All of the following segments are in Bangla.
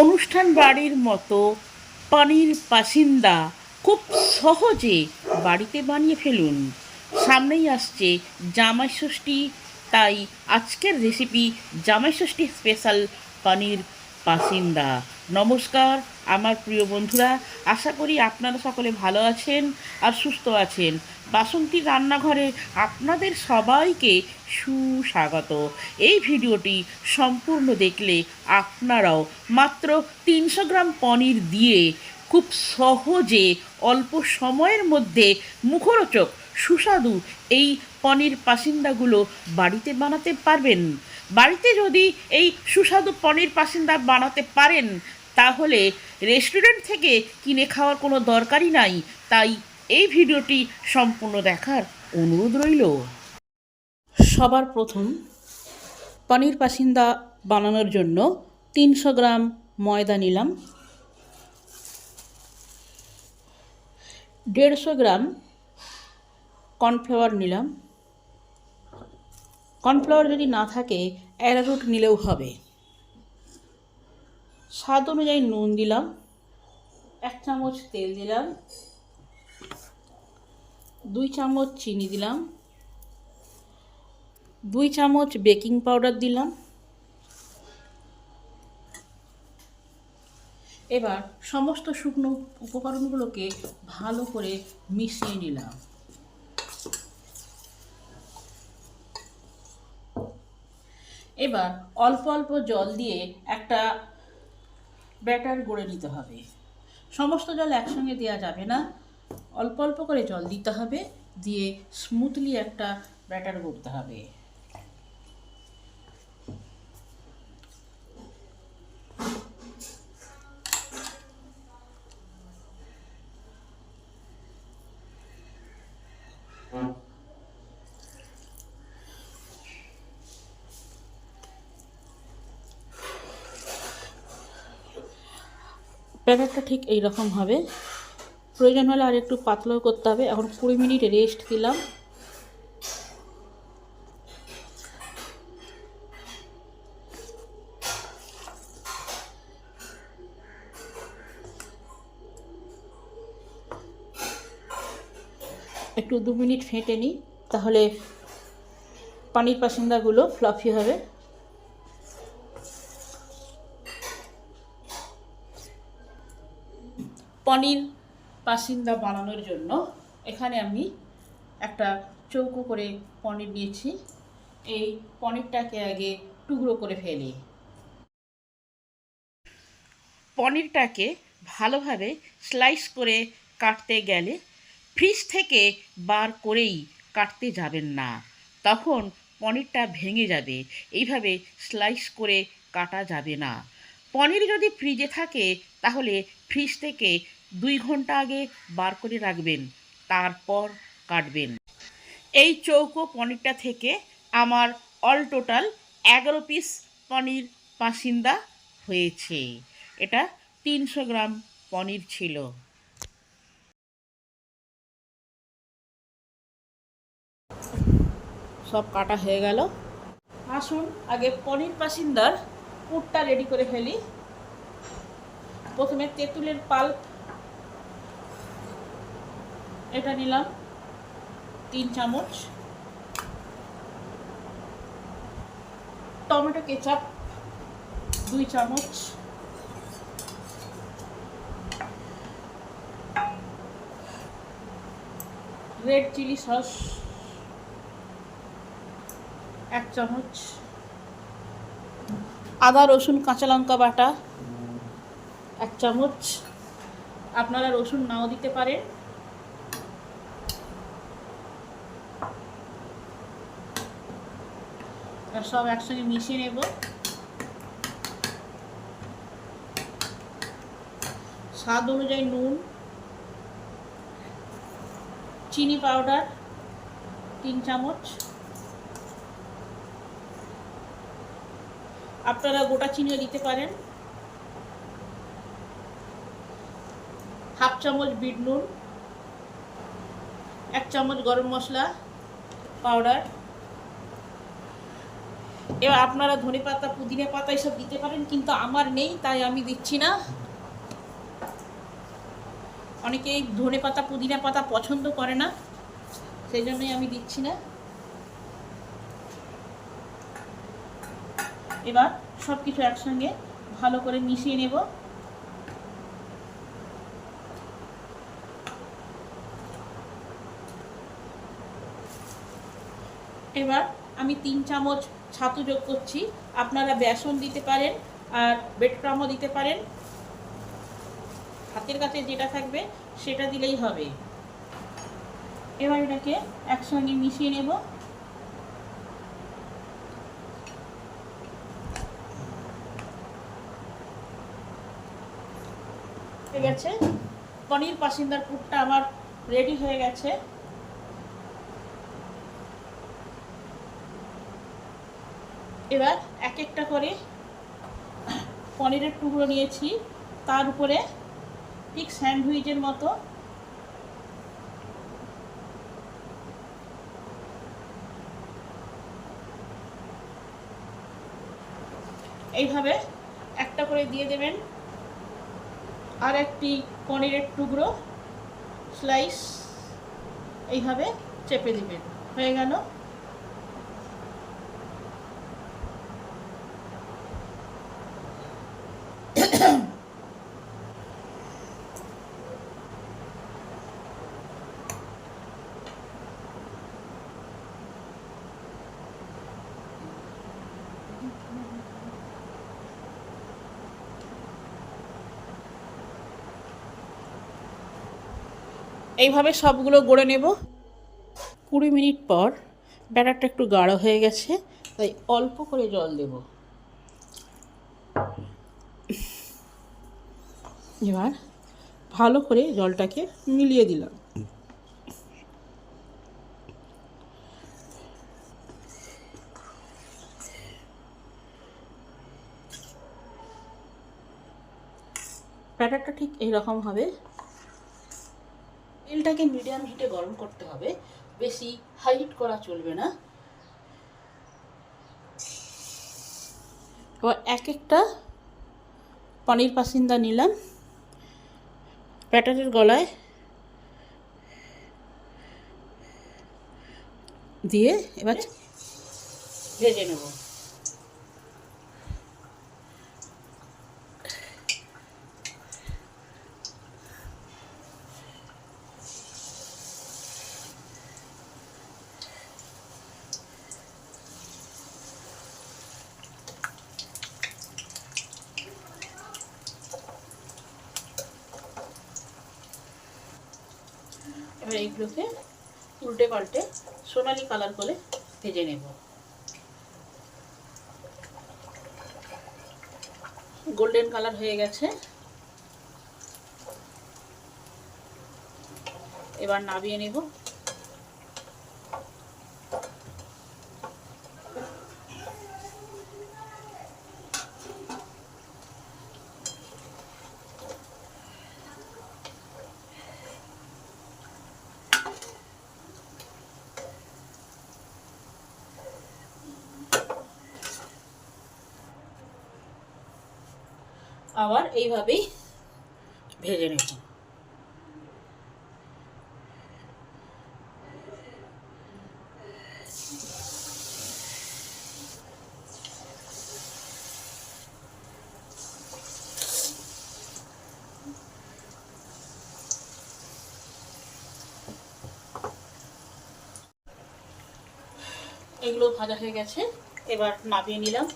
অনুষ্ঠান বাড়ির মতো পানির পাসিন্দা খুব সহজে বাড়িতে বানিয়ে ফেলুন। সামনেই আসছে জামাই ষষ্ঠী, তাই আজকের রেসিপি জামাই ষষ্ঠী স্পেশাল পানির পাসিন্দা। নমস্কার আমার প্রিয় বন্ধুরা, আশা করি আপনারা সকলে ভালো আছেন আর সুস্থ আছেন। বাসন্তী রান্নাঘরে আপনাদের সবাইকে সুস্বাগত। এই ভিডিওটি সম্পূর্ণ দেখলে আপনারাও মাত্র 300 গ্রাম পনির দিয়ে খুব সহজে অল্প সময়ের মধ্যে মুখরোচক সুস্বাদু এই পনির পাসিন্দাগুলো বাড়িতে বানাতে পারবেন। বাড়িতে যদি এই সুস্বাদু পনির পাসিন্দা বানাতে পারেন তাহলে রেস্টুরেন্ট থেকে কিনে খাওয়ার কোনো দরকারই নাই। তাই এই ভিডিওটি সম্পূর্ণ দেখার অনুরোধ রইল। সবার প্রথম পনির পাসিন্দা বানানোর জন্য 300 গ্রাম ময়দা নিলাম, 150 গ্রাম কর্নফ্লাওয়ার নিলাম। কর্নফ্লাওয়ার যদি না থাকে অ্যারারুট নিলেও হবে। স্বাদ অনুযায়ী নুন দিলাম, 1 চামচ তেল দিলাম, 2 চামচ চিনি দিলাম, 2 চামচ বেকিং পাউডার দিলাম। এবার সমস্ত শুকনো উপকরণগুলোকে ভালো করে মিশিয়ে নিলাম। এবার অল্প অল্প জল দিয়ে একটা ব্যাটার গড়ে নিতে হবে। সমস্ত জল একসঙ্গে দেওয়া যাবে না, অল্প অল্প করে জল দিতে হবে, দিয়ে স্মুথলি একটা ব্যাটার গড়তে হবে। ব্যাটারটা ঠিক এই রকম হবে। প্রয়োজন হলে আর একটু পাতলাও করতে হবে। এখন 20 মিনিট রেস্ট দিলাম। একটু 2 মিনিট ফেটে নিই, তাহলে পানির পাসিন্দাগুলো ফ্লাফি হবে। পনির পাসিন্দা বানানোর জন্য এখানে আমি একটা চৌকো করে পনির নিয়েছি। এই পনিরটাকে আগে টুকরো করে ফেলি। পনিরটাকে ভালোভাবে স্লাইস করে কাটতে গেলে ফ্রিজ থেকে বার করেই কাটতে যাবেন না, তখন পনিরটা ভেঙে যাবে। এইভাবে স্লাইস করে কাটা যাবে না। পনির যদি ফ্রিজে থাকে তাহলে ফ্রিজ থেকে 2 ঘন্টা আগে বার করে রাখবেন, তারপর কাটবেন। এই চৌকো পনিরটা থেকে আমার অল টোটাল 11 পিস পনির পাসিন্দা হয়েছে। এটা 300 গ্রাম পনির ছিল। সব কাটা হয়ে গেল। আসুন আগে পনির পাসিন্দার পুরটা রেডি করে ফেলি। প্রথমে তেঁতুলের পাল্প এটা নিলাম 3 চামচ, টমেটো কেচাপ 2 চামচ, রেড চিলি সস 1 চামচ, আদা রসুন কাঁচা লঙ্কা বাটা 1 চামচ। আপনারা রসুন নাও দিতে পারেন। সব একসঙ্গে মিশিয়ে নেব। স্বাদ অনুযায়ী নুন, চিনি পাউডার 3 চামচ। আপনারা গোটা চিনিও দিতে পারেন। হাফ চামচ বিট নুন, 1 চামচ গরম মশলা পাউডার, এবার আপনারা ধনেপাতা পুদিনা পাতা এসব দিতে পারেন, কিন্তু আমার নেই তাই আমি দিচ্ছি না। অনেকেই ধনেপাতা পুদিনা পাতা পছন্দ করে না, সেই জন্যই আমি দিচ্ছি না। এবার সব কিছু একসঙ্গে ভালো করে মিশিয়ে নেব। এবার আমি 3 চামচ ছাতু যোগ করছি। আপনারা বেসন দিতে পারেন আর ব্রেডক্রামও দিতে পারেন, হাতের কাছে যেটা থাকবে সেটা দিলেই হবে। এবার এটাকে একসঙ্গে মিশিয়ে নেব। হয়ে গেছে, পনির পাসিন্দার পুরটা আমার রেডি হয়ে গেছে। এবার এক একটা করে পনিরের টুকরো নিয়েছি, তার উপরে ঠিক স্যান্ডউইচের মতো এইভাবে একটা করে দিয়ে দেবেন। আর একটি পনিরের টুকরো স্লাইস এইভাবে চেপে দিবেন। হয়ে গেল। এইভাবে সবগুলো গড়ে নেব। 20 মিনিট পর ব্যাটারটা একটু গাঢ় হয়ে গেছে, তাই অল্প করে জল দেব। এবার ভালো করে জলটাকে মিলিয়ে দিলাম। ব্যাটারটা ঠিক এইরকম হবে। তেলটাকে মিডিয়াম হিটে গরম করতে হবে, বেশি হাই হিট করা চলবে না। এবার এক একটা পনির পাসিন্দা নিলাম, ব্যাটারের গলায় দিয়ে এবার ভেজে নেব। এবার এইগুলোকে উল্টে পাল্টে সোনালি কালার করে ভেজে নেব। গোল্ডেন কালার হয়ে গেছে। এবার নামিয়ে নেব। আবার এইভাবেই ভেজে নেব। এগুলো ভাজা হয়ে গেছে, এবার নামিয়ে নিলাম।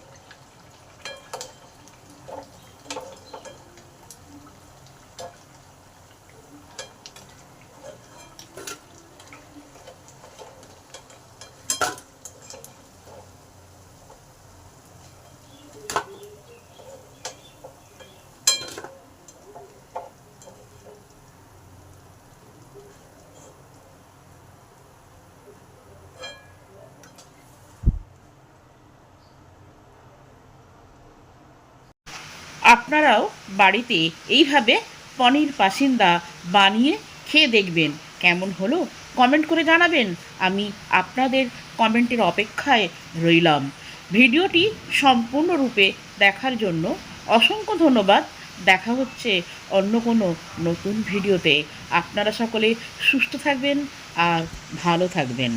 আপনারাও বাড়িতে এইভাবে পনির পাসিন্দা বানিয়ে খেয়ে দেখবেন, কেমন হলো কমেন্ট করে জানাবেন। আমি আপনাদের কমেন্টের অপেক্ষায় রইলাম। ভিডিওটি সম্পূর্ণরূপে দেখার জন্য অসংখ্য ধন্যবাদ। দেখা হচ্ছে অন্য কোনো নতুন ভিডিওতে। আপনারা সকলে সুস্থ থাকবেন আর ভালো থাকবেন।